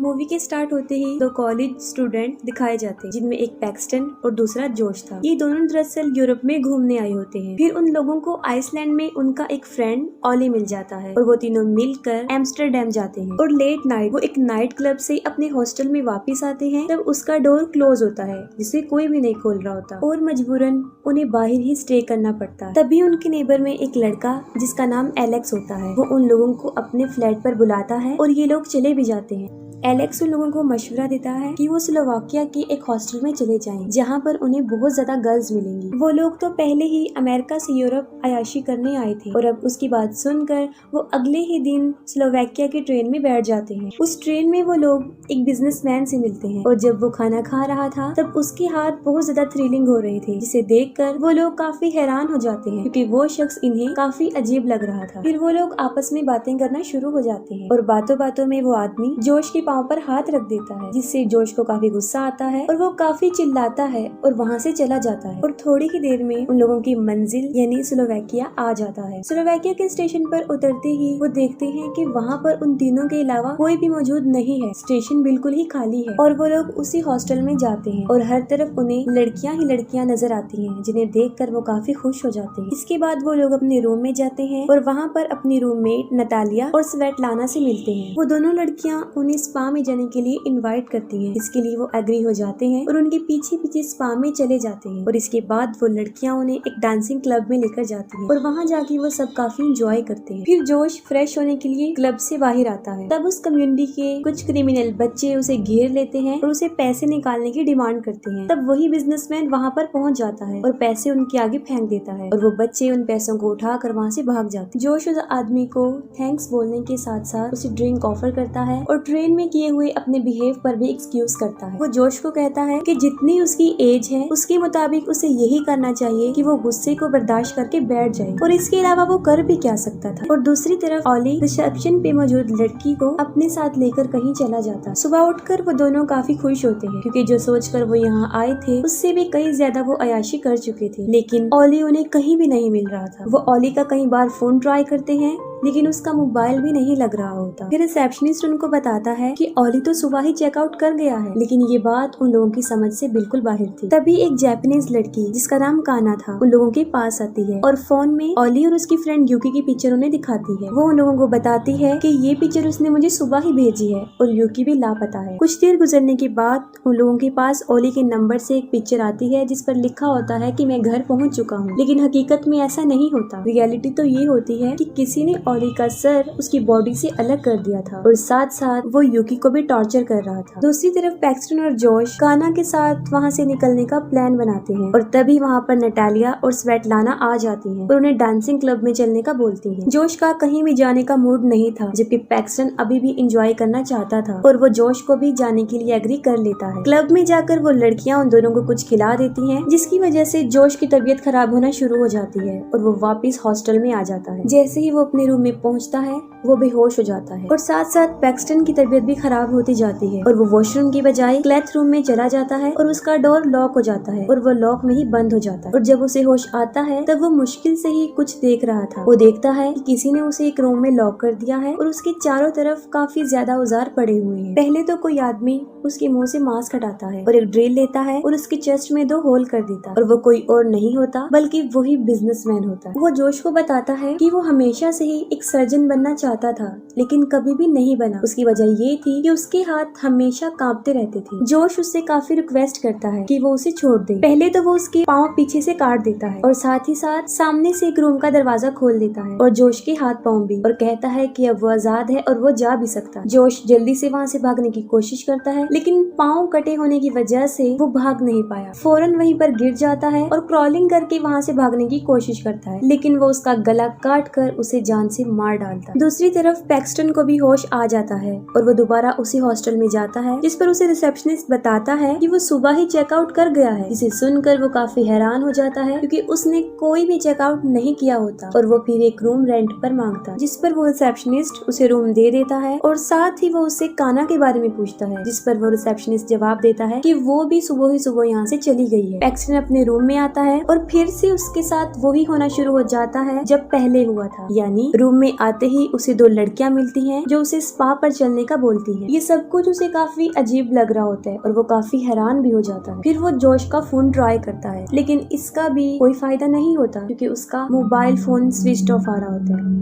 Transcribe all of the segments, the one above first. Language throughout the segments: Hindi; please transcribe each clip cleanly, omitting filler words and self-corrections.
मूवी के स्टार्ट होते ही दो कॉलेज स्टूडेंट दिखाए जाते हैं, जिनमें एक पैक्सटन और दूसरा जोश था। ये दोनों दरअसल यूरोप में घूमने आए होते हैं। फिर उन लोगों को आइसलैंड में उनका एक फ्रेंड ऑली मिल जाता है और वो तीनों मिलकर एम्स्टरडेम जाते हैं। और लेट नाइट वो एक नाइट क्लब से अपने हॉस्टल में वापस आते हैं। तब उसका डोर क्लोज होता है, जिसे कोई भी नहीं खोल रहा होता और मजबूरन उन्हें बाहर ही स्टे करना पड़ता है। तभी उनके नेबर में एक लड़का जिसका नाम एलेक्स होता है, वो उन लोगों को अपने फ्लैट पर बुलाता है और ये लोग चले भी जाते हैं। एलेक्स उन लोगों को मशवरा देता है कि वो स्लोवाकिया के एक हॉस्टल में चले जाएं, जहां पर उन्हें बहुत ज्यादा गर्ल्स मिलेंगी। वो लोग तो पहले ही अमेरिका से यूरोप अयाशी करने आए थे और अब उसकी बात सुनकर वो अगले ही दिन स्लोवाकिया की ट्रेन में बैठ जाते हैं। उस ट्रेन में वो लोग एक बिजनेसमैन से मिलते हैं और जब वो खाना खा रहा था तब उसके हाथ बहुत ज्यादा थ्रिलिंग हो रहे थे, जिसे देखकर वो लोग काफी हैरान हो जाते हैं क्योंकि वो शख्स इन्हें काफी अजीब लग रहा था। फिर वो लोग आपस में बातें करना शुरू हो जाते हैं और बातों बातों में वो आदमी जोश के पाँव पर हाथ रख देता है, जिससे जोश को काफी गुस्सा आता है और वो काफी चिल्लाता है और वहाँ से चला जाता है। और थोड़ी ही देर में उन लोगों की मंजिल यानी स्लोवाकिया आ जाता है। स्लोवाकिया के स्टेशन पर उतरते ही वो देखते हैं कि वहाँ पर उन तीनों के अलावा कोई भी मौजूद नहीं है। स्टेशन बिल्कुल ही खाली है और वो लोग उसी हॉस्टल में जाते हैं और हर तरफ उन्हें लड़कियां ही लड़कियां नजर आती हैं, जिन्हें देखकर वो काफी खुश हो जाते हैं। इसके बाद वो लोग अपने रूम में जाते हैं और वहाँ पर अपनी रूममेट नतालिया और स्वेटलाना से मिलते हैं। वो दोनों लड़कियां उन्हें स्पा में जाने के लिए इनवाइट करती हैं। इसके लिए वो एग्री हो जाते हैं और उनके पीछे पीछे स्पा में चले जाते हैं। और इसके बाद वो लड़कियां उन्हें एक डांसिंग क्लब में लेकर जाती हैं और वहाँ जाके वो सब काफी इंजॉय करते हैं। फिर जोश फ्रेश होने के लिए क्लब से बाहर आता है। तब उस कम्युनिटी के कुछ क्रिमिनल बच्चे उसे घेर लेते हैं और उसे पैसे निकालने की डिमांड करते हैं। तब वही बिजनेसमैन वहाँ पर पहुँच जाता है और पैसे उनके आगे फेंक देता है और वो बच्चे उन पैसों को उठाकर वहाँ से भाग जाते हैं। जोश उस आदमी को थैंक्स बोलने के साथ साथ उसे ड्रिंक ऑफर करता है और ट्रेन में किए हुए अपने बिहेव पर भी एक्सक्यूज करता है। वो जोश को कहता है कि जितनी उसकी एज है उसके मुताबिक उसे यही करना चाहिए कि वो गुस्से को बर्दाश्त करके बैठ जाए और इसके अलावा वो कर भी क्या सकता था। और दूसरी तरफ ऑली रिसेप्शन पे मौजूद लड़की को अपने साथ लेकर कहीं चला जाता। सुबह उठकर वो दोनों काफी खुश होते हैं क्योंकि जो सोचकर वो यहाँ आए थे उससे भी कई ज्यादा वो अयाशी कर चुके थे, लेकिन ऑली उन्हें कहीं भी नहीं मिल रहा था। वो ऑली का कई बार फोन ट्राई करते हैं लेकिन उसका मोबाइल भी नहीं लग रहा होता। फिर रिसेप्शनिस्ट उनको बताता है कि ऑली तो सुबह ही चेकआउट कर गया है, लेकिन ये बात उन लोगों की समझ से बिल्कुल बाहर थी। तभी एक जापानीज लड़की जिसका नाम काना था उन लोगों के पास आती है और फोन में ऑली और उसकी फ्रेंड यूकी की पिक्चर उन्हें दिखाती है। वो उन लोगों को बताती है कि ये पिक्चर उसने मुझे सुबह ही भेजी है और यूकी भी लापता है। कुछ देर गुजरने के बाद उन लोगों के पास ऑली के नंबर से एक पिक्चर आती है जिस पर लिखा होता है कि मैं घर पहुंच चुका हूं, लेकिन हकीकत में ऐसा नहीं होता। रियलिटी तो ये होती है कि किसी ने ऑली का सर उसकी बॉडी से अलग कर दिया था और साथ साथ वो यूकी को भी टॉर्चर कर रहा था। दूसरी तरफ पैक्सटन और जोश काना के साथ वहाँ से निकलने का प्लान बनाते हैं और तभी वहाँ पर नटालिया और स्वेटलाना आ जाती हैं और उन्हें डांसिंग क्लब में चलने का बोलती हैं। जोश का कहीं भी जाने का मूड नहीं था, जबकि पैक्सटन अभी भी इंजॉय करना चाहता था और वो जोश को भी जाने के लिए एग्री कर लेता है। क्लब में जाकर वो लड़कियां उन दोनों को कुछ खिला देती हैं, जिसकी वजह से जोश की तबीयत खराब होना शुरू हो जाती है और वो वापस हॉस्टल में आ जाता है। जैसे ही वो अपने रूम में पहुंचता है वो बेहोश हो जाता है और साथ साथ पैक्सटन की तबीयत भी खराब होती जाती है और वो वॉशरूम की बजाय क्लैथ रूम में चला जाता है और उसका डोर लॉक हो जाता है और वो लॉक में ही बंद हो जाता है। और जब उसे होश आता है तब वो मुश्किल से ही कुछ देख रहा था। वो देखता है कि किसी ने उसे एक रूम में लॉक कर दिया है और उसके चारों तरफ काफी ज्यादा औजार पड़े हुए हैं। पहले तो कोई आदमी उसके मुंह से मास्क हटाता है और एक ड्रिल लेता है और उसके चेस्ट में 2 होल कर देता है और वो कोई और नहीं होता बल्कि वही बिजनेसमैन होता है। वो जोश को बताता है कि वो हमेशा से ही एक सर्जन बनना चाहता था, लेकिन कभी भी नहीं बना। उसकी वजह ये थी कि उसके हाथ हमेशा कांपते रहते थे। जोश उससे काफी रिक्वेस्ट करता है कि वो उसे छोड़ दे। पहले तो वो उसके पाँव पीछे से काट देता है और साथ ही साथ सामने से एक रूम का दरवाजा खोल देता है और जोश के हाथ पाँव भी, और कहता है कि अब वो आजाद है और वो जा भी सकता है। जोश जल्दी से वहाँ से भागने की कोशिश करता है, लेकिन पाँव कटे होने की वजह से वो भाग नहीं पाया। फौरन वहीं पर गिर जाता है और क्रॉलिंग करके वहाँ से भागने की कोशिश करता है, लेकिन वो उसका गला काट कर उसे जान से मार डालता है। दूसरी तरफ पैक्सटन को भी होश आ जाता है और वो दोबारा उसी हॉस्टल में जाता है, जिस पर उसे रिसेप्शनिस्ट बताता है कि वो सुबह ही चेकआउट कर गया है। जिसे सुनकर वो काफी हैरान हो जाता है क्योंकि उसने कोई भी चेकआउट नहीं किया होता और वो फिर एक रूम रेंट पर मांगता, जिस पर वो रिसेप्शनिस्ट उसे रूम दे देता है और साथ ही वो उससे काना के बारे में पूछता है, जिस पर वो रिसेप्शनिस्ट जवाब देता है कि वो भी सुबह ही सुबह यहाँ से चली गई है। पैक्सटन अपने रूम में आता है और फिर से उसके साथ वही होना शुरू हो जाता है जब पहले हुआ था, यानी रूम में आते ही उसे 2 लड़कियां मिलती हैं जो उसे स्पा पर चलने का बोलती हैं। ये सब कुछ उसे काफी अजीब लग रहा होता है और वो काफी हैरान भी हो जाता है। फिर वो जोश का फोन ट्राई करता है, लेकिन इसका भी कोई फायदा नहीं होता क्योंकि उसका मोबाइल फोन स्विच ऑफ आ रहा होता है।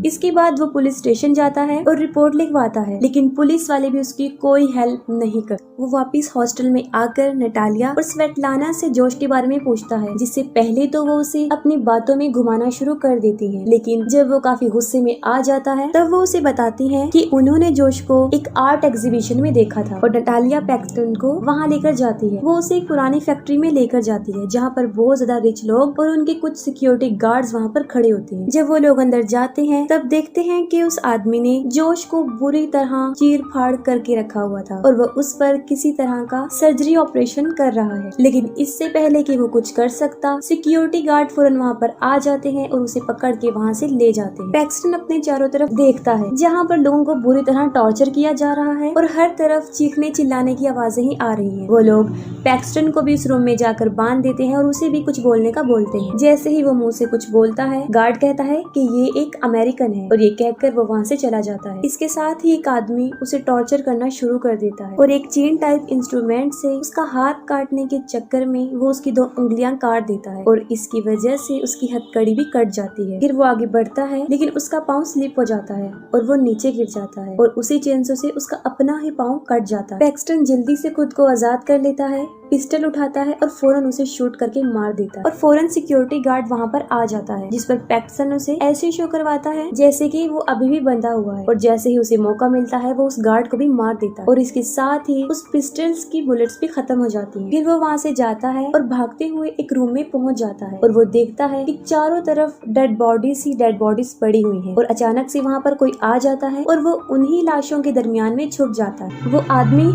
इसके बाद वो पुलिस स्टेशन जाता है और रिपोर्ट लिखवाता है, लेकिन पुलिस वाले भी उसकी कोई हेल्प नहीं करते। वो वापस हॉस्टल में आकर नटालिया और स्वेटलाना से जोश के बारे में पूछता है, जिससे पहले तो वो उसे अपनी बातों में घुमाना शुरू कर देती है, लेकिन जब वो काफी गुस्से में आ जाता है तब वो उसे बताती है कि उन्होंने जोश को एक आर्ट एग्जीबिशन में देखा था और नटालिया पैक्सटन को वहाँ लेकर जाती है। वो उसे एक पुरानी फैक्ट्री में लेकर जाती है जहाँ पर बहुत ज्यादा रिच लोग और उनके कुछ सिक्योरिटी गार्ड्स वहाँ पर खड़े होते हैं। जब वो लोग अंदर जाते हैं तब देखते हैं कि उस आदमी ने जोश को बुरी तरह चीर फाड़ करके रखा हुआ था और वो उस पर किसी तरह का सर्जरी ऑपरेशन कर रहा है। लेकिन इससे पहले कि वो कुछ कर सकता, सिक्योरिटी गार्ड फौरन वहाँ पर आ जाते हैं और उसे पकड़ के वहाँ से ले जाते हैं। पैक्सटन अपने चारों तरफ देखता है जहाँ पर लोगों को बुरी तरह टॉर्चर किया जा रहा है और हर तरफ चीखने चिल्लाने की आवाजें ही आ रही है। वो लोग पैक्सटन को भी उस रूम में जाकर बांध देते हैं और उसे भी कुछ बोलने का बोलते हैं। जैसे ही वो मुंह से कुछ बोलता है, गार्ड कहता है कि ये एक अमेरिकन है और ये कहकर वो वहाँ से चला जाता है। इसके साथ ही एक आदमी उसे टॉर्चर करना शुरू कर देता है और एक चेन टाइप इंस्ट्रूमेंट से उसका हाथ काटने के चक्कर में वो उसकी 2 उंगलियां काट देता है और इसकी वजह से उसकी हथकड़ी भी कट जाती है। फिर वो आगे बढ़ता है लेकिन उसका पाँव स्लिप हो जाता है और वो नीचे गिर जाता है और उसी चेंसों से उसका अपना ही पाँव कट जाता है। पैक्सटन जल्दी से खुद को आजाद कर लेता है, पिस्टल उठाता है और फौरन उसे शूट करके मार देता है और फौरन सिक्योरिटी गार्ड वहाँ पर आ जाता है, जिस पर पैक्सटन उसे ऐसे शो करवाता है जैसे कि वो अभी भी बंधा हुआ है और जैसे ही उसे मौका मिलता है वो उस गार्ड को भी मार देता है और इसके साथ ही उस पिस्टल्स की बुलेट्स भी खत्म हो जाती हैं। फिर वो वहाँ से जाता है और भागते हुए एक रूम में पहुँच जाता है और वो देखता है कि चारों तरफ डेड बॉडीज पड़ी हुई है और अचानक से वहाँ पर कोई आ जाता है और वो उन्हीं लाशों के दरमियान में छुप जाता है। वो आदमी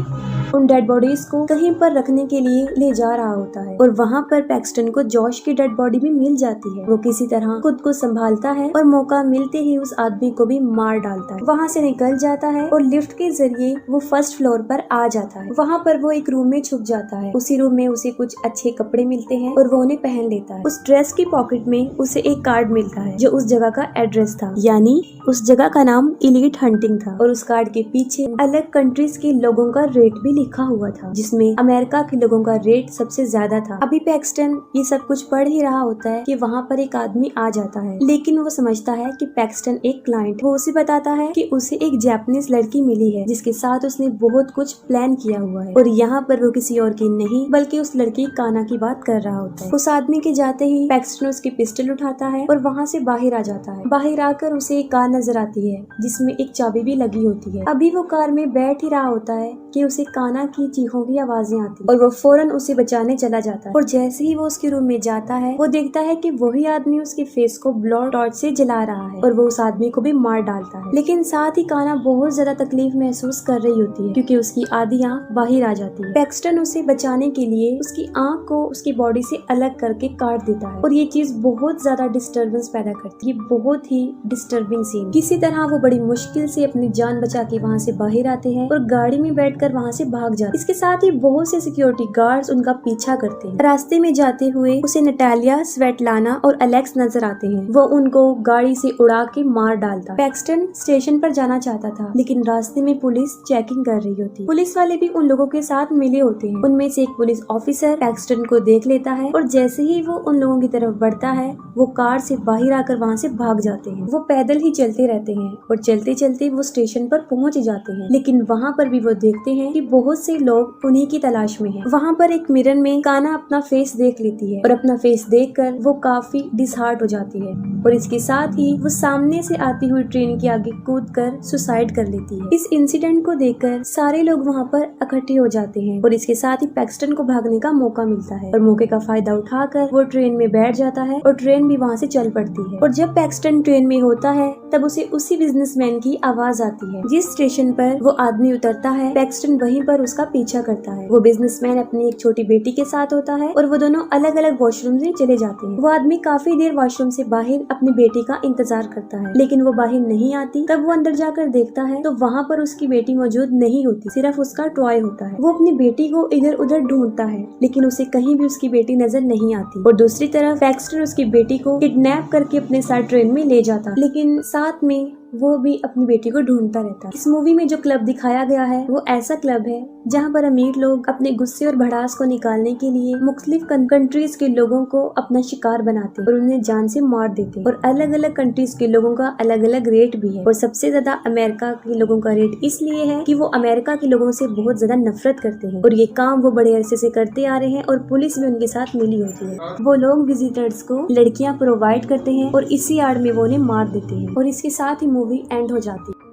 उन डेड बॉडीज को कहीं पर रखने के लिए ले जा रहा होता है और वहाँ पर पैक्सटन को जॉश की डेड बॉडी भी मिल जाती है। वो किसी तरह खुद को संभालता है और मौका मिलते ही उस आदमी को भी मार डालता है। वहाँ से निकल जाता है और लिफ्ट के जरिए वो फर्स्ट फ्लोर पर आ जाता है। वहाँ पर वो एक रूम में छुप जाता है। उसी रूम में उसे कुछ अच्छे कपड़े मिलते हैं और वो उन्हें पहन लेता है। उस ड्रेस की पॉकेट में उसे एक कार्ड मिलता है जो उस जगह का एड्रेस था, यानी उस जगह का नाम इलीट हंटिंग था और उस कार्ड के पीछे अलग कंट्रीज के लोगों का रेट भी लिखा हुआ था, जिसमें अमेरिका के लोगों का रेट सबसे ज्यादा था। अभी पैक्सटन ये सब कुछ पढ़ ही रहा होता है कि वहाँ पर एक आदमी आ जाता है, लेकिन वो समझता है कि पैक्सटन एक क्लाइंट। वो उसे बताता है कि उसे एक जापानीज लड़की मिली है जिसके साथ उसने बहुत कुछ प्लान किया हुआ है और यहाँ पर वो किसी और की नहीं बल्कि उस लड़की काना की बात कर रहा होता है। उस आदमी के जाते ही पैक्सटन उसकी पिस्टल उठाता है और वहाँ से बाहर आ जाता है। बाहर आकर उसे एक कार नजर आती है जिसमें एक चाबी भी लगी होती है। अभी वो कार में बैठ ही रहा होता है कि उसे काना की चीखों की आवाजें आती और वो फौरन उसे बचाने चला जाता है और जैसे ही वो उसके रूम में जाता है वो देखता है कि वही आदमी उसके फेस को ब्लो टॉर्च से जला रहा है और वो उस आदमी को भी मार डालता है। लेकिन साथ ही काना बहुत ज्यादा तकलीफ महसूस कर रही होती है क्योंकि उसकी आधी आंख बाहर आ जाती है। पैक्सटन उसे बचाने के लिए उसकी आंख को उसकी बॉडी से अलग करके काट देता है और ये चीज बहुत ज्यादा डिस्टर्बेंस पैदा करती है। बहुत ही डिस्टर्बिंग सीन। किसी तरह वो बड़ी मुश्किल से अपनी जान बचा के वहाँ से बाहर आते हैं और गाड़ी में बैठकर वहाँ से भाग जाते हैं। इसके साथ ही बहुत से सिक्योरिटी गार्ड्स उनका पीछा करते हैं। रास्ते में जाते हुए उसे नटालिया, स्वेटलाना और एलेक्स नजर आते हैं। वो उनको गाड़ी से उड़ा के मार डालता। पैक्सटन स्टेशन पर जाना चाहता था लेकिन रास्ते में पुलिस चेकिंग कर रही होती। पुलिस वाले भी उन लोगों के साथ मिले होते हैं। उनमें से एक पुलिस ऑफिसर पैक्सटन को देख लेता है और जैसे ही वो उन लोगों की तरफ बढ़ता है वो कार से बाहर आकर वहाँ से भाग जाते हैं। वो पैदल ही चलते रहते हैं और चलते चलते वो स्टेशन पर पहुँच जाते हैं, लेकिन वहाँ पर भी वो देखते हैं कि बहुत से लोग उन्हीं की तलाश में हैं। वहाँ पर एक मिरर में काना अपना फेस देख लेती है और अपना फेस देखकर वो काफी डिसहार्ट हो जाती है और इसके साथ ही वो सामने से आती हुई ट्रेन के आगे कूदकर सुसाइड कर लेती है। इस इंसिडेंट को देखकर सारे लोग वहाँ पर इकट्ठे हो जाते हैं और इसके साथ ही पैक्सटन को भागने का मौका मिलता है और मौके का फायदा उठाकर वो ट्रेन में बैठ जाता है और ट्रेन भी वहाँ से चल पड़ती है। और जब पैक्सटन ट्रेन में होता है तब उसे उसी बिजनेसमैन की आवाज आती है। जिस स्टेशन पर वो आदमी उतरता है पैक्सटन वहीं पर पर उसका पीछा करता है। वो बिजनेसमैन अपनी एक छोटी बेटी के साथ होता है और वो दोनों अलग अलग वॉशरूम में चले जाते हैं। वो आदमी काफी देर वॉशरूम से बाहर अपनी बेटी का इंतजार करता है, लेकिन वो बाहर नहीं आती। तब वो अंदर जाकर देखता है तो वहाँ पर उसकी बेटी मौजूद नहीं होती, सिर्फ उसका टॉय होता है। वो अपनी बेटी को इधर उधर ढूंढता है, लेकिन उसे कहीं भी उसकी बेटी नजर नहीं आती। और दूसरी तरफ पैक्सटर उसकी बेटी को किडनैप करके अपने साथ ट्रेन में ले जाता, लेकिन साथ में वो भी अपनी बेटी को ढूंढता रहता है। इस मूवी में जो क्लब दिखाया गया है वो ऐसा क्लब है जहाँ पर अमीर लोग अपने गुस्से और भड़ास को निकालने के लिए मुख्तलिफ कंट्रीज के लोगों को अपना शिकार बनाते हैं और उन्हें जान से मार देते हैं। और अलग अलग कंट्रीज के लोगों का अलग अलग रेट भी है, और सबसे ज्यादा अमेरिका के लोगों का रेट इसलिए है कि वो अमेरिका के लोगों से बहुत ज्यादा नफरत करते हैं और ये काम वो बड़े अरसे से करते आ रहे हैं और पुलिस भी उनके साथ मिली होती है। वो लोग विजिटर्स को लड़कियां प्रोवाइड करते हैं और इसी आड़ में वो उन्हें मार देते हैं और इसके साथ ही मूवी एंड हो जाती है।